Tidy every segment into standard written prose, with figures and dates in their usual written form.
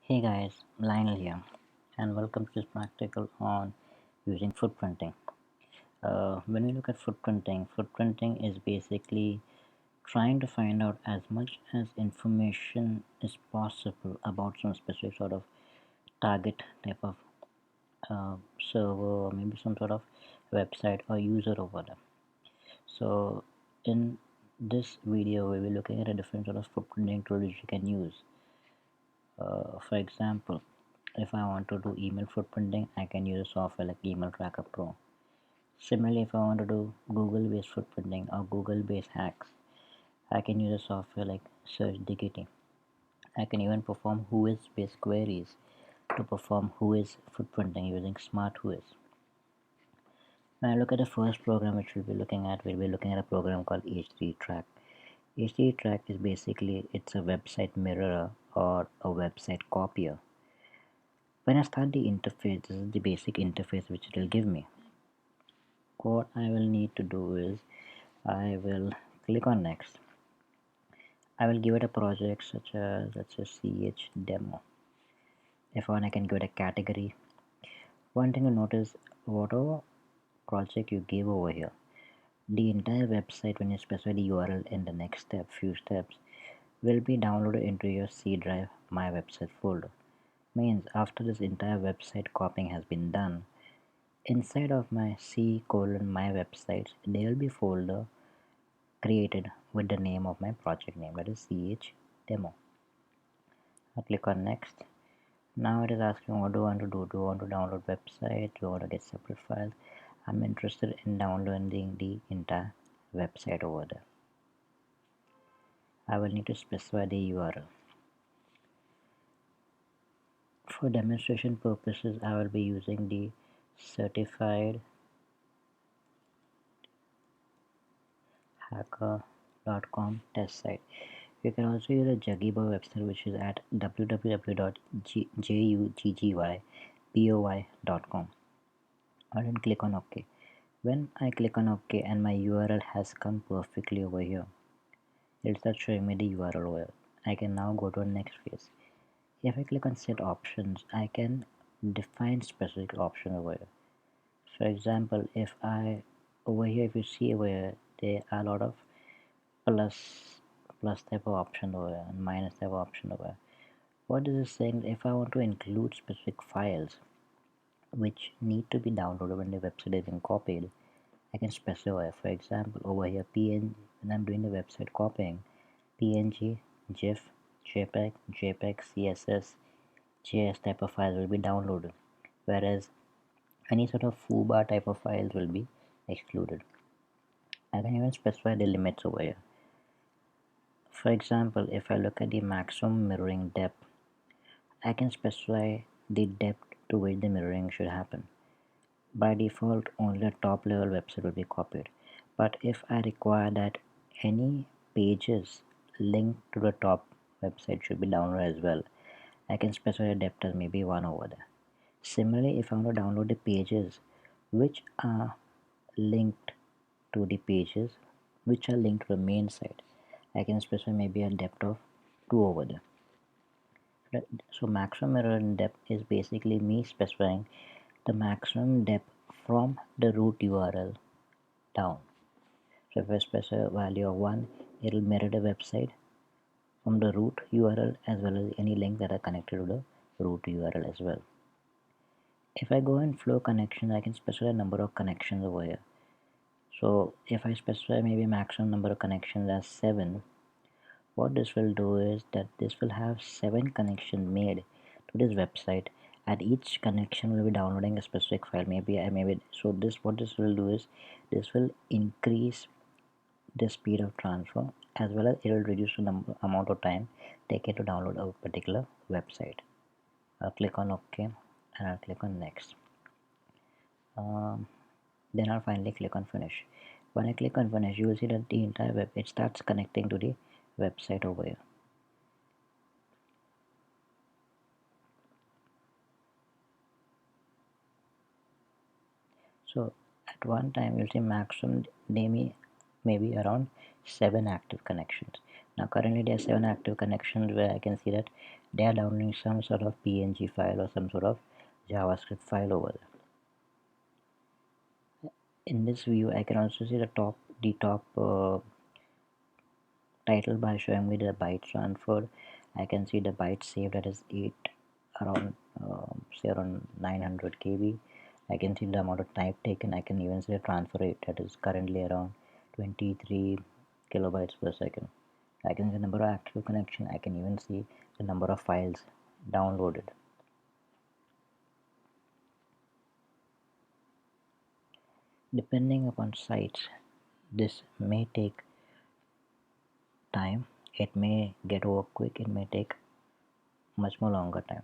Hey guys, Lionel here, and welcome to this practical on using footprinting. When we look at footprinting is basically trying to find out as much as information as possible about some specific sort of target type of server or maybe some sort of website or user over there. So in this video, we will be looking at a different sort of footprinting tool which you can use. For example, if I want to do email footprinting, I can use a software like Email Tracker Pro. Similarly, if I want to do Google based footprinting or Google based hacks, I can use a software like SearchDigity. I can even perform WHOIS based queries to perform WHOIS footprinting using SmartWHOIS. When I look at the first program which we'll be looking at a program called HTTTrack. HTTTrack is basically it's a website mirror or a website copier. When I start the interface, this is the basic interface which it will give me. What I will need to do is I will click on next. I will give it a project such as let's say ch demo. If I want, I can give it a category. One thing to notice, whatever project you give over here, the entire website, when you specify the URL in the next few steps, will be downloaded into your C drive my website folder. Means after this entire website copying has been done, inside of my my websites, there will be folder created with the name of my project name, that is ch demo. I click on next. Now it is asking what do I want to do. Do I want to download website? Do I want to get separate files? I'm interested in downloading the entire website over there. I will need to specify the URL. For demonstration purposes, I will be using the certified hacker.com test site. You can also use a Juggyboy website which is at www.juggyboi.com. I then click on OK. When I click on OK and my URL has come perfectly over here, it'll start showing me the URL over here. I can now go to the next phase. If I click on set options, I can define specific option over here. For example, if I over here, if you see over here, there are a lot of plus type of option over here and minus type of option over here. What this is saying, if I want to include specific files which need to be downloaded when the website is being copied, I can specify. For example, over here PNG, when I'm doing the website copying, PNG, GIF, JPEG, CSS, JS type of files will be downloaded, whereas any sort of foobar type of files will be excluded. I can even specify the limits over here. For example, if I look at the maximum mirroring depth, I can specify the depth to which the mirroring should happen. By default, only a top level website will be copied. But if I require that any pages linked to the top website should be downloaded as well, I can specify the depth as maybe 1 over there. Similarly, if I want to download the pages which are linked to the pages which are linked to the main site, I can specify maybe a depth of 2 over there. So maximum error in depth is basically me specifying the maximum depth from the root URL down. So if I specify a value of 1, it will mirror the website from the root URL as well as any link that are connected to the root URL as well. If I go in flow connection, I can specify a number of connections over here. So if I specify maybe maximum number of connections as 7, what this will do is that this will have 7 connections made to this website, and each connection will be downloading a specific file. So what this will do is this will increase the speed of transfer as well as it will reduce the amount of time taken to download a particular website. I'll click on OK and I'll click on next. Then I'll finally click on finish. When I click on finish, you will see that the entire web, it starts connecting to the website over here. So at one time you'll see maximum maybe around 7 active connections. Now currently there are 7 active connections where I can see that they are downloading some sort of PNG file or some sort of JavaScript file over there. In this view I can also see the top title by showing me the bytes transferred. I can see the bytes saved, that is 8 around say around 900 KB. I can see the amount of type taken. I can even see the transfer rate, that is currently around 23 kilobytes per second. I can see the number of active connection. I can even see the number of files downloaded. Depending upon sites, this may take time. It may get over quick. It may take much more longer time.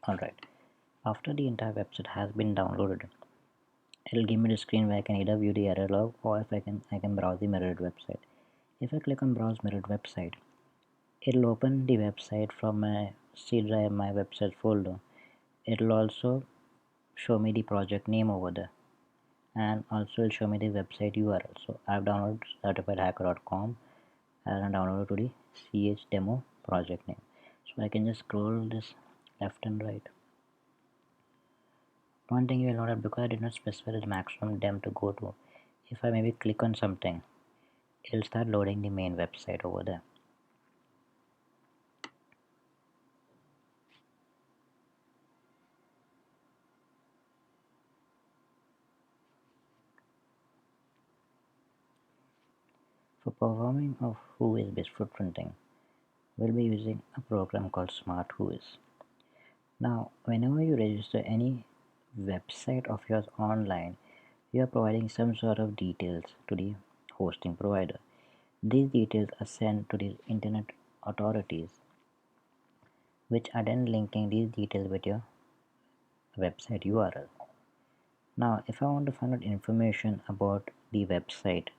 Alright, after the entire website has been downloaded, it'll give me the screen where I can either view the error log, or if I can browse the mirrored website. If I click on browse mirrored website, it'll open the website from my C drive, my website folder. It'll also show me the project name over there, and also it'll show me the website URL. So I've downloaded certifiedhacker.com and downloaded to the ch demo project name. So I can just scroll this left and right. One thing you will note, because I did not specify the maximum dem to go to, if I maybe click on something, it'll start loading the main website over there. For performing of WHOIS based footprinting, we'll be using a program called SmartWHOIS. Now, whenever you register any website of yours online, you are providing some sort of details to the hosting provider. These details are sent to the internet authorities, which are then linking these details with your website URL. Now, if I want to find out information about the website,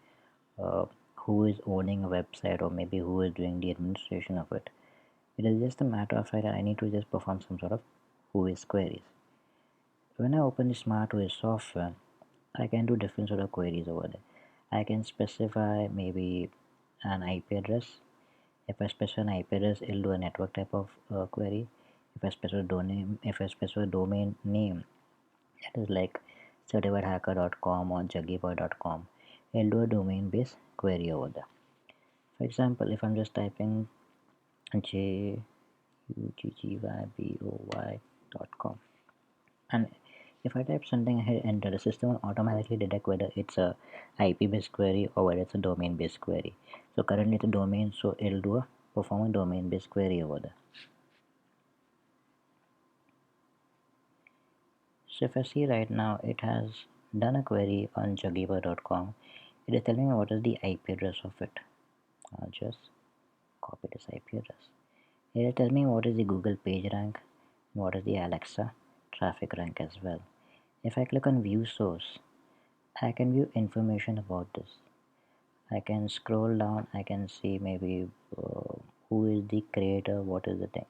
uh, who is owning a website, or maybe who is doing the administration of it, it is just a matter of fact that I need to just perform some sort of WHOIS queries. When I open the SmartWHOIS software, I can do different sort of queries over there. I can specify maybe an IP address. If I specify an IP address, it'll do a network type of query. If I specify domain name, that is like certifiedhacker.com or juggyboy.com, it'll do a domain based query over there. For example, if I'm just typing juggbyboy.com, and if I type something and hit enter, the system will automatically detect whether it's a IP based query or whether it's a domain based query. So currently it's a domain, so it'll perform a domain based query over there. So if I see right now, it has done a query on juggyboy.com. It is telling me what is the IP address of it. I'll just copy this IP address. It will tell me what is the Google page rank, what is the Alexa traffic rank as well. If I click on view source, I can view information about this. I can scroll down, I can see maybe who is the creator, what is the thing,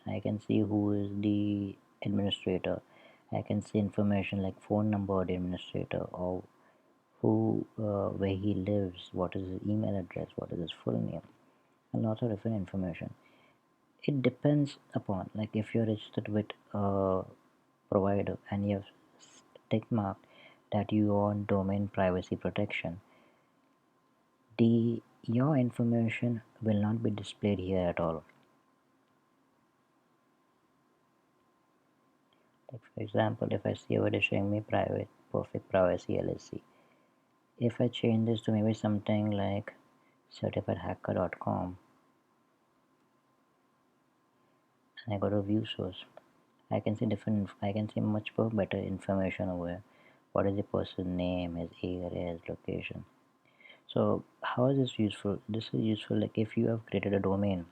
I can see who is the administrator. I can see information like phone number of the administrator, or where he lives, what is his email address, what is his full name, and lots of different information. It depends upon, like, if you're registered with a provider and you have tick mark that you want domain privacy protection, your information will not be displayed here at all. Like for example, if I see over it is showing me private perfect privacy LLC. If I change this to maybe something like certifiedhacker.com and I go to view source, I can see much more better information over here. What is the person's name, his area, his location. So how is this useful? This is useful like if you have created a domain,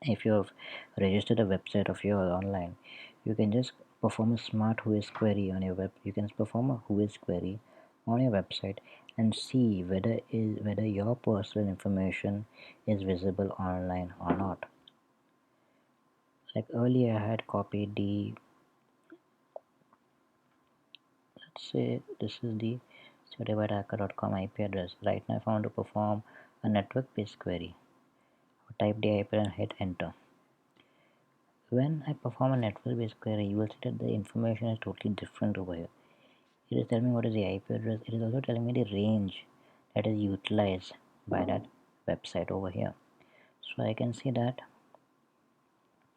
if you have registered a website of yours online, you can just perform a SmartWHOIS query on your web. You can perform a WHOIS query on your website and see whether your personal information is visible online or not. Like earlier, I had copied let's say this is the certifiedhacker.com IP address. Right now, if I want to perform a network-based query, type the IP and hit enter. When I perform a network-based query, you will see that the information is totally different over here. It is telling me what is the IP address. It is also telling me the range that is utilized by that website over here. So I can see that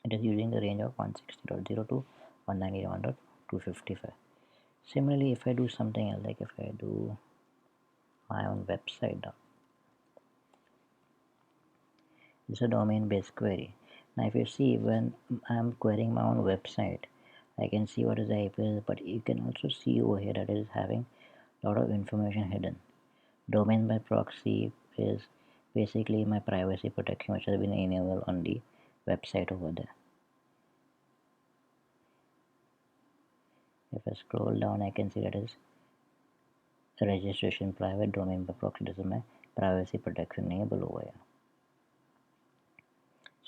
it is using the range of 160.0 to 191.255. Similarly, if I do something else, like if I do my own website, it's a domain-based query. Now, if you see when I'm querying my own website, I can see what is the IP address, but you can also see over here that it is having a lot of information hidden. Domain by proxy is basically my privacy protection which has been enabled on the website over there. If I scroll down, I can see that is registration private domain by proxy. This is my privacy protection enabled over here.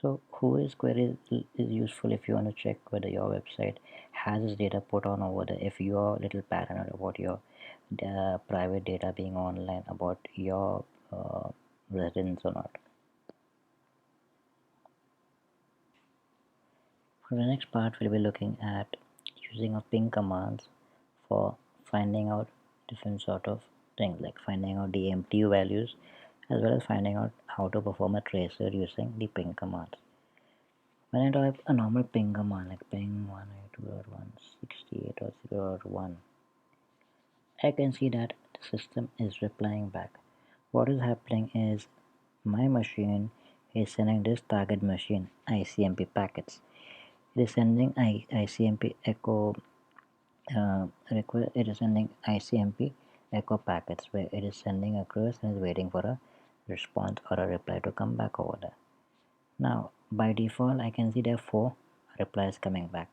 So WHOIS query is useful if you want to check whether your website has this data put on over there. If you are a little paranoid about your private data being online, about your residence or not. For the next part, we'll be looking at using a ping commands for finding out different sort of things, like finding out the MTU values as well as finding out how to perform a tracer using the ping commands. When I type a normal ping command like ping 192.168.0.1, I can see that the system is replying back. What is happening is my machine is sending this target machine ICMP packets. It is sending ICMP echo it is sending ICMP echo packets where it is sending across and is waiting for a response or a reply to come back over there. Now by default I can see there are 4 replies coming back.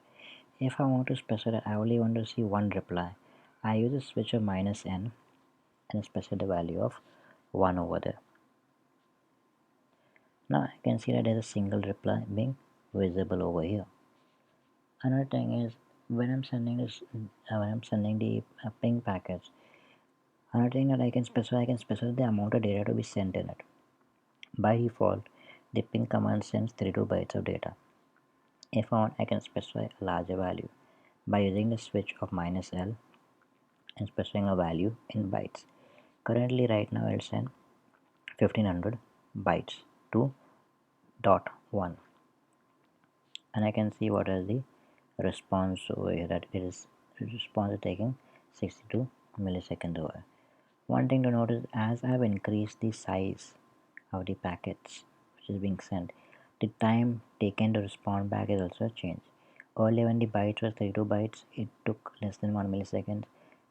If I want to specify I only want to see one reply, I use a switch of -n and specify the value of 1 over there. Now I can see that there is a single reply being visible over here. Another thing is when I'm sending this when I'm sending the ping packets, another thing that I can specify the amount of data to be sent in it. By default, the ping command sends 32 bytes of data. If I want, I can specify a larger value by using the switch of -l and specifying a value in bytes. Currently, right now, I'll send 1500 bytes to .1, and I can see what is the response over here. That it is response is taking 62 milliseconds over. One thing to note is as I have increased the size of the packets which is being sent, the time taken to respond back is also changed. Earlier when the bytes was 32 bytes, it took less than 1 millisecond.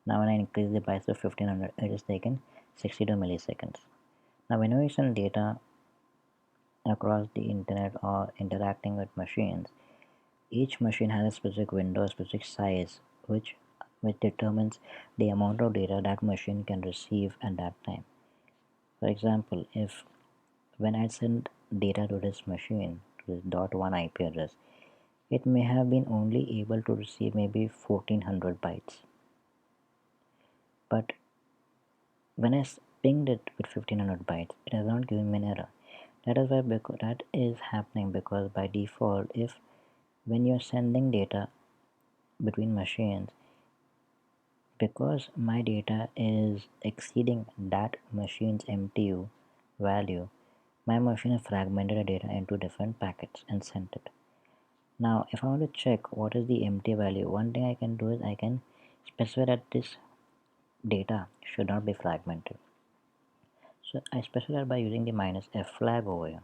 Now when I increase the bytes to 1500, it is taken 62 milliseconds. Now whenever you send data across the internet or interacting with machines, each machine has a specific window, a specific size, which determines the amount of data that machine can receive at that time. For example, if when I send data to this machine, to this .1 IP address, it may have been only able to receive maybe 1400 bytes. But when I pinged it with 1500 bytes, it has not given me an error. That is why that is happening because by default, if when you're sending data between machines, Because my data is exceeding that machine's MTU value, my machine has fragmented the data into different packets and sent it. Now, if I want to check what is the MTU value, one thing I can do is I can specify that this data should not be fragmented. So I specify that by using the -f flag over here.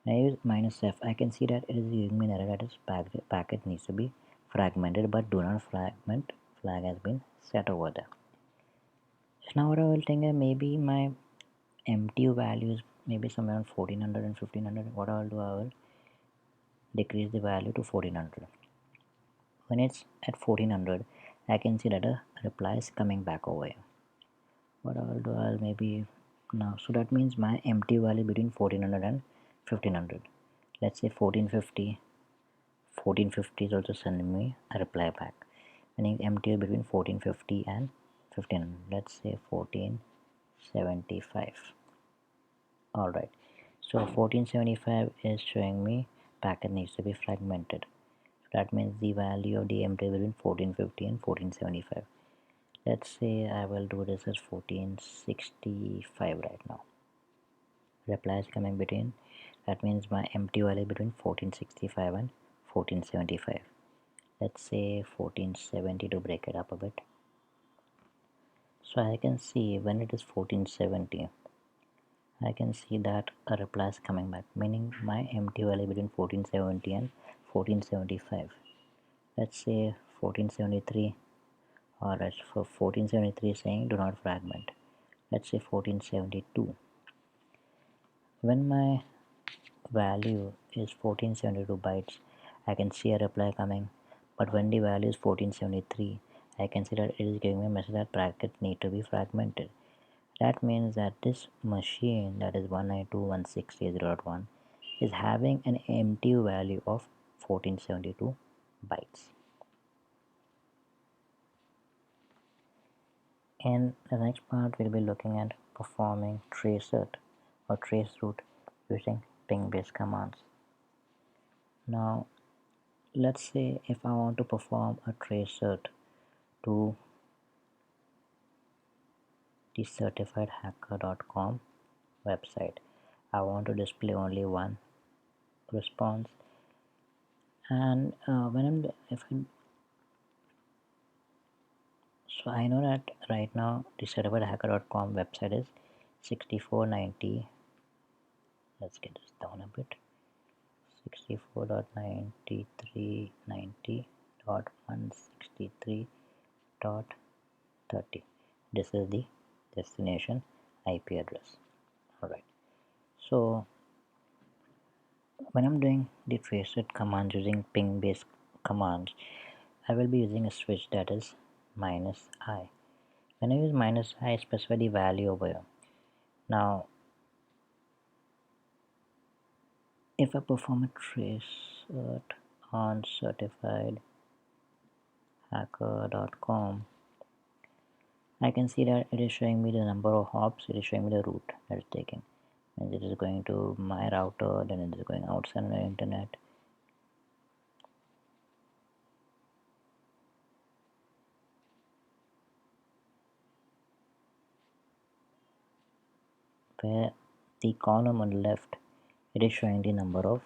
When I use -f, I can see that it is giving me an error that is packet needs to be fragmented, but do not fragment flag has been set over there. So now what I will think is maybe my MTU values maybe somewhere around 1400 and 1500. What I will do, I will decrease the value to 1400. When it's at 1400, I can see that a reply is coming back over here. What I will do, I'll maybe now, so that means my MTU value between 1400 and 1500. Let's say 1450. 1450 is also sending me a reply back, meaning MTU between 1450 and 1500. Let's say 1475. Alright, so 1475 is showing me packet needs to be fragmented. So that means the value of the MTU between 1450 and 1475. Let's say I will do this as 1465 right now. Reply is coming between, that means my MTU value between 1465 and 1475. Let's say 1470 to break it up a bit. So I can see when it is 1470, I can see that a reply is coming back, meaning my MTU value between 1470 and 1475. Let's say 1473, or for 1473 saying do not fragment. Let's say 1472. When my value is 1472 bytes, I can see a reply coming, but when the value is 1473, I can see that it is giving me a message that packets need to be fragmented. That means that this machine, that is 192.168.0.1, is having an MTU value of 1472 bytes. In the next part, we'll be looking at performing Traceroute or Traceroute using ping-based commands. Now, let's say if I want to perform a Traceroute to the certifiedhacker.com website, I want to display only one response, and so I know that right now the certifiedhacker.com website is 6490. Let's get this down a bit. 64.93.163.30. This is the destination IP address. Alright, so when I'm doing the traceroute commands using ping based commands, I will be using a switch that is -I. When I use -I, I specify the value over here. Now, if I perform a traceroute on certifiedhacker.com, I can see that it is showing me the number of hops, it is showing me the route that it's taking. And it is going to my router, then it is going outside the internet. Where the column on the left, it is showing the number of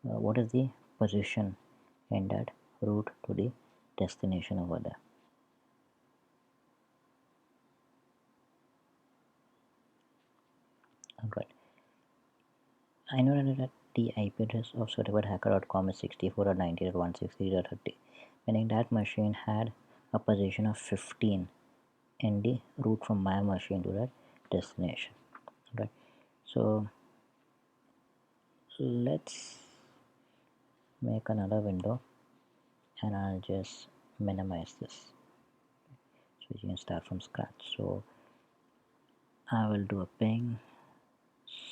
what is the position in that route to the destination over there. Alright, I know that the IP address of certifiedhacker.com is 64.90.163.30, meaning that machine had a position of 15 in the route from my machine to that destination. Right, so let's make another window and I'll just minimize this so you can start from scratch. So I will do a ping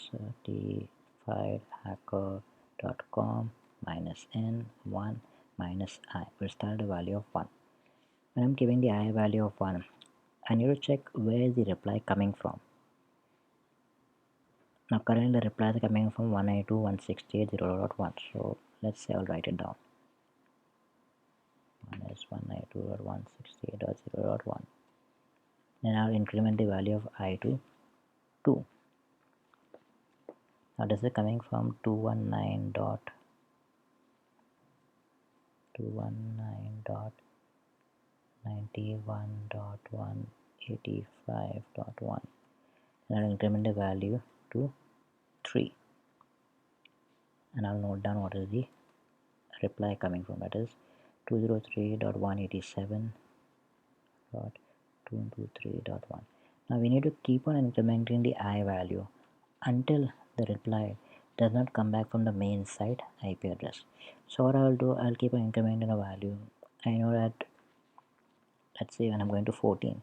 certifiedhacker.com -n1 -I. We'll start a value of 1. When I'm giving the I value of 1, I need to check where is the reply coming from. Now currently the reply is coming from 192.168.0.1. So let's say I'll write it down. minus 192.168.0.1. Then I'll increment the value of I to 2. Now this is coming from 219.219.91.185.1, and I'll increment the value to 3, and I'll note down what is the reply coming from. That is 203.187.223.1. Now we need to keep on incrementing the I value until the reply does not come back from the main site IP address. So what I'll do, I'll keep on incrementing a value. I know that, let's say when I'm going to 14,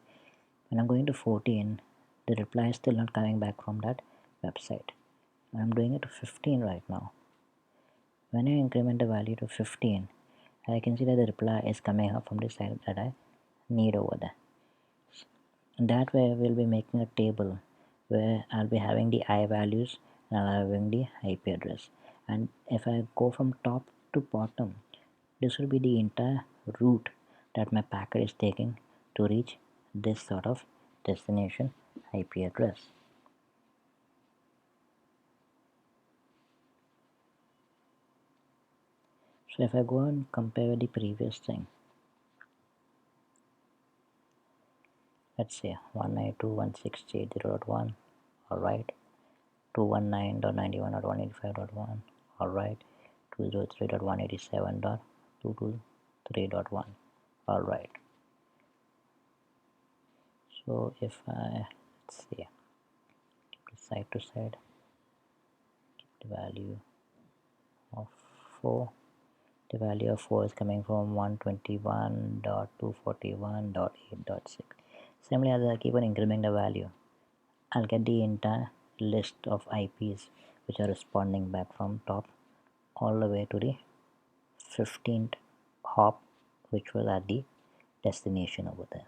the reply is still not coming back from that website. I'm doing it to 15 right now. When I increment the value to 15, I can see that the reply is coming up from the site that I need over there. That way we'll be making a table where I'll be having the I values and I'll having the IP address. And if I go from top to bottom, this will be the entire route that my packet is taking to reach this sort of destination IP address. So if I go and compare with the previous thing, let's say 192.168.0.1, alright, 219.91.185.1, alright, 203.187.223.1, alright. So if I, let's see, keep it side to side, keep the value of 4. The value of 4 is coming from 121.241.8.6. Similarly, as I keep on incrementing the value, I'll get the entire list of IPs which are responding back from top all the way to the 15th hop, which was at the destination over there.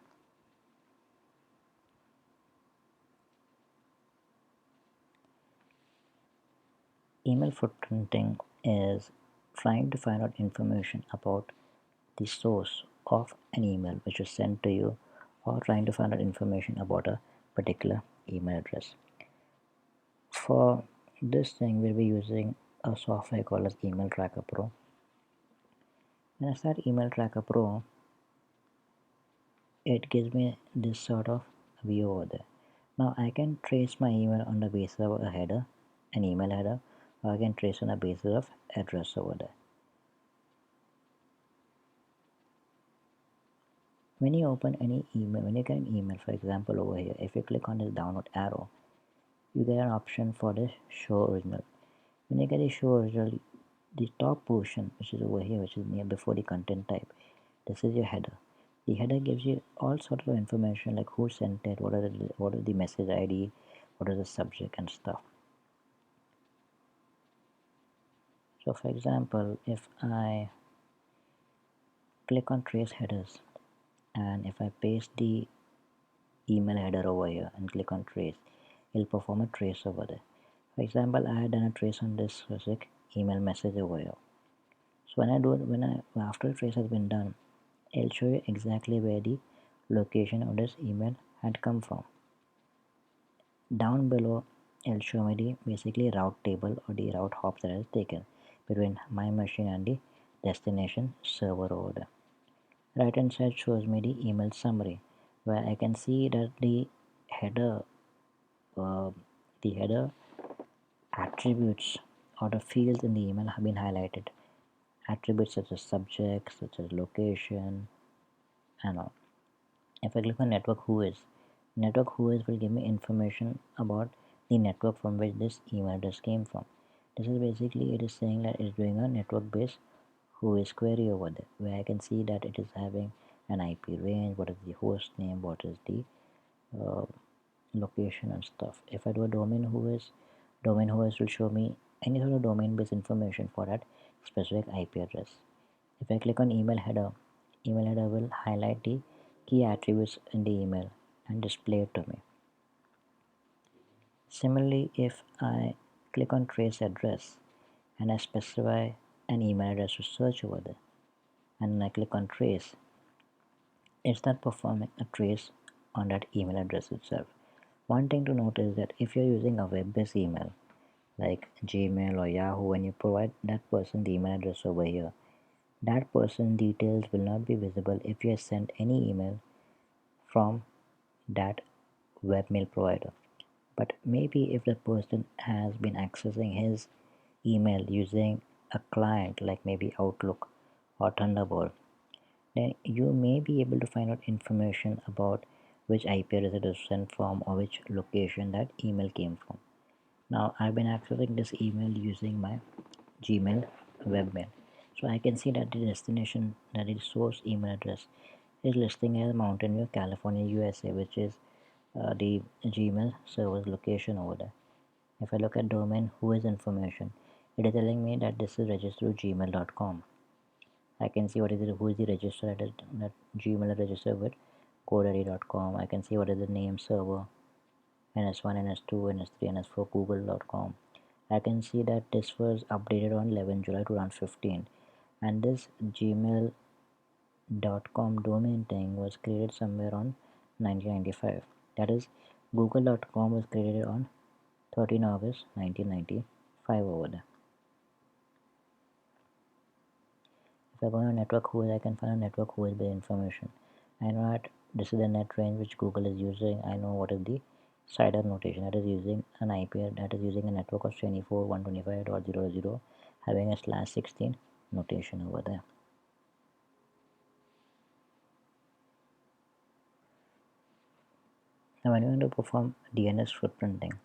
Email footprinting is trying to find out information about the source of an email which is sent to you, or trying to find out information about a particular email address. For this thing, we'll be using a software called as Email Tracker Pro. When I start Email Tracker Pro, it gives me this sort of view over there. Now I can trace my email on the basis of a header, an email header, or I can trace on the basis of address over there. When you open any email, when you get an email, for example over here, if you click on this download arrow, you get an option for the show original. When you get the show original, the top portion, which is over here, which is near before the content type, this is your header. The header gives you all sorts of information like who sent it, what is the message ID, what is the subject and stuff. So for example, if I click on trace headers, and if I paste the email header over here and click on trace, it'll perform a trace over there. For example, I had done a trace on this specific email message over here. So after the trace has been done, it'll show you exactly where the location of this email had come from. Down below, it'll show me the basically route table or the route hop that I has taken between my machine and the destination server over there. Right hand side shows me the email summary, where I can see that the header attributes or the fields in the email have been highlighted. Attributes such as subject, such as location, and all. If I click on network WHOIS will give me information about the network from which this email address came from. This is basically, it is saying that it's doing a network based WHOIS query over there, where I can see that it is having an IP range, what is the host name, what is the location and stuff. If I do a domain WHOIS will show me any sort of domain based information for that specific IP address. If I click on email header will highlight the key attributes in the email and display it to me. Similarly, if I click on trace address and I specify an email address to search over there, and I click on trace, it's not performing a trace on that email address itself. One thing to note is that if you're using a web-based email like Gmail or Yahoo, and you provide that person the email address over here, that person details will not be visible if you send any email from that webmail provider. But maybe if the person has been accessing his email using a client like maybe Outlook or Thunderbird, then you may be able to find out information about which IP address it is sent from or which location that email came from. Now I've been accessing this email using my Gmail webmail. So I can see that the destination, that is source email address, is listing as Mountain View, California, USA, which is the Gmail server's location over there. If I look at domain WHOIS information, it is telling me that this is registered to gmail.com. I can see what is it, who is the register that Gmail is registered with, GoDaddy.com. I can see what is the name server, NS1, NS2, NS3, NS4, Google.com. I can see that this was updated on 11 July 2015, and this gmail.com domain thing was created somewhere on 1995. That is, google.com was created on 13 August 1995 over there. If I go on network WHOIS, I can find a network WHOIS based information. I know that this is the net range which Google is using. I know what is the CIDR notation, that is using an IP, that is using a network of 24.125.0.0 having a /16 notation over there. Now when we want to perform DNS footprinting,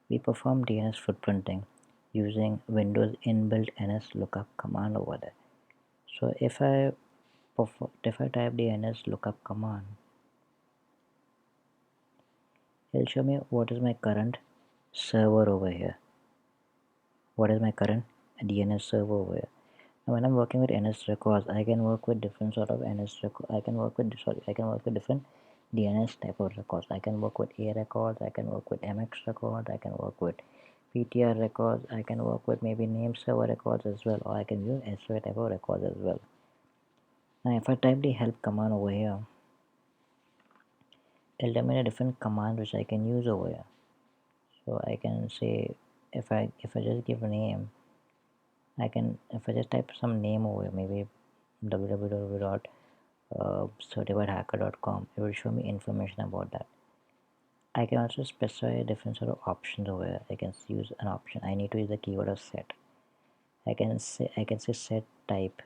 we perform DNS footprinting using Windows inbuilt NSLookup command over there. So if I type the NSLookup command, it'll show me what is my current server over here. What is my current DNS server over here. Now when I'm working with NS records, I can work with different sort of NS records. I can work with different DNS type of records. I can work with A records, I can work with MX records, I can work with PTR records, I can work with maybe name server records as well, or I can use SOA type of records as well. Now if I type the help command over here, it'll tell me a different command which I can use over here. So I can say, if I just give a name, if I just type some name over here, maybe www.certifiedhacker.com, it will show me information about that. I can also specify different sort of options over here. I can use an option. I need to use the keyword of set. I can say set type.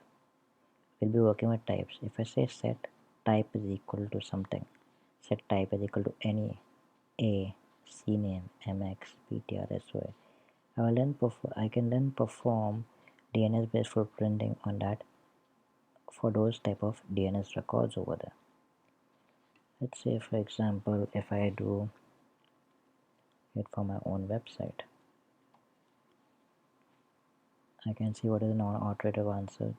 We'll be working with types. If I say set type is equal to something, set type is equal to any A, CNAME, MX, PTR, SOA, I can then perform DNS based footprinting on that for those type of DNS records over there. Let's say for example, if I do it for my own website, I can see what is the non-authoritative answer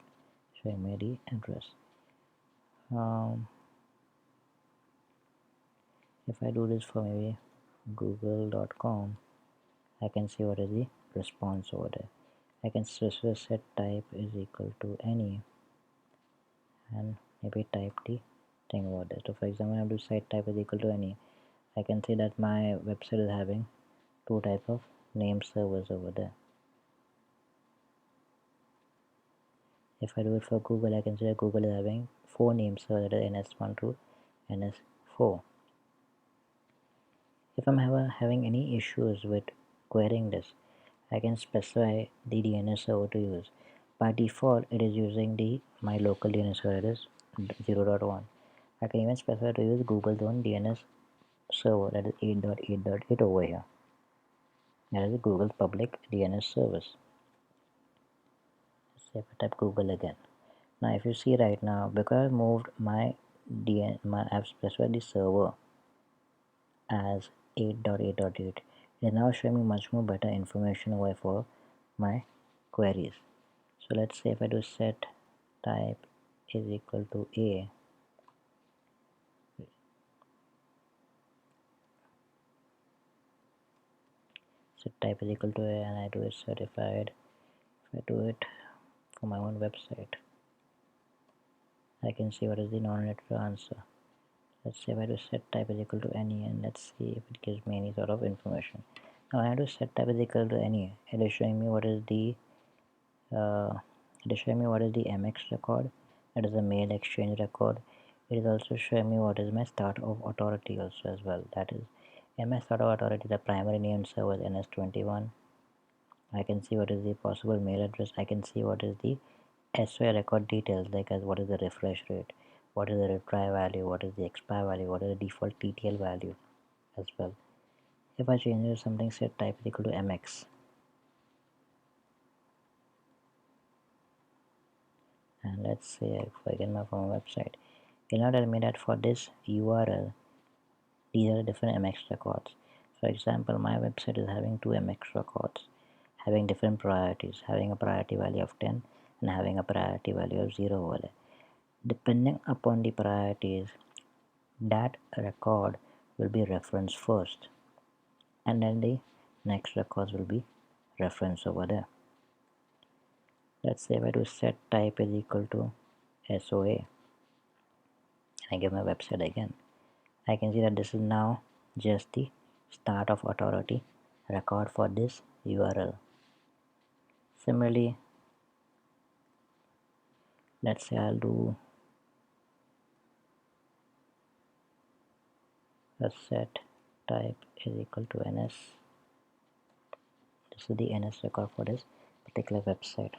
showing me the address. If I do this for maybe google.com, I can see what is the response over there. I can specify set type is equal to any and maybe type the thing over there. So for example, I do set type is equal to any. I can see that my website is having two type of name servers over there. If I do it for Google, I can see that Google is having 4 name servers, that is NS1 to NS4. If I'm having any issues with querying this, I can specify the DNS server to use. By default, it is using my local DNS server, that is 0.1. I can even specify to use Google's own DNS server, that is 8.8.8 over here. That is Google's public DNS service. Let's say if I type Google again. Now if you see right now, because I've moved I've specified the server as 8.8.8, it is now showing me much more better information over for my queries. So let's say if I do set type is equal to A, set type is equal to A, and I do it certified. If I do it for my own website, I can see what is the non-literal answer. Let's say if I do set type is equal to any, and let's see if it gives me any sort of information. Now I do set type is equal to any. It is showing me what is the MX record. It is a mail exchange record. It is also showing me what is my start of authority also as well. That is MS start of authority. The primary name server is NS21. I can see what is the possible mail address. I can see what is the SOA record details, like as what is the refresh rate, what is the retry value, what is the expire value, what is the default TTL value as well. If I change it to something set type is equal to MX, and let's say if I get my from a website, it will now tell me that for this URL these are different MX records. For example, my website is having two MX records having different priorities, having a priority value of 10 and having a priority value of 0 over there. Depending upon the priorities, that record will be referenced first, and then the next records will be referenced over there. Let's say if I do set type is equal to SOA and I give my website again, I can see that this is now just the start of authority record for this URL. Similarly, let's say I'll do a set type is equal to NS. This is the NS record for this particular website.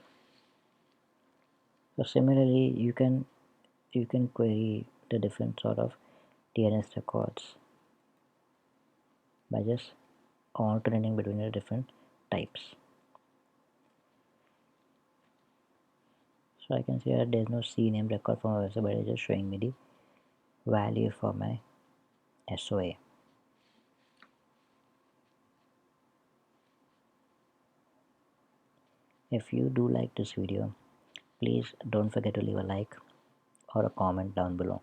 So similarly, you can query the different sort of DNS records by just alternating between the different types. So I can see that there is no CNAME record for my website, but it is just showing me the value for my SOA. If you do like this video, please don't forget to leave a like or a comment down below.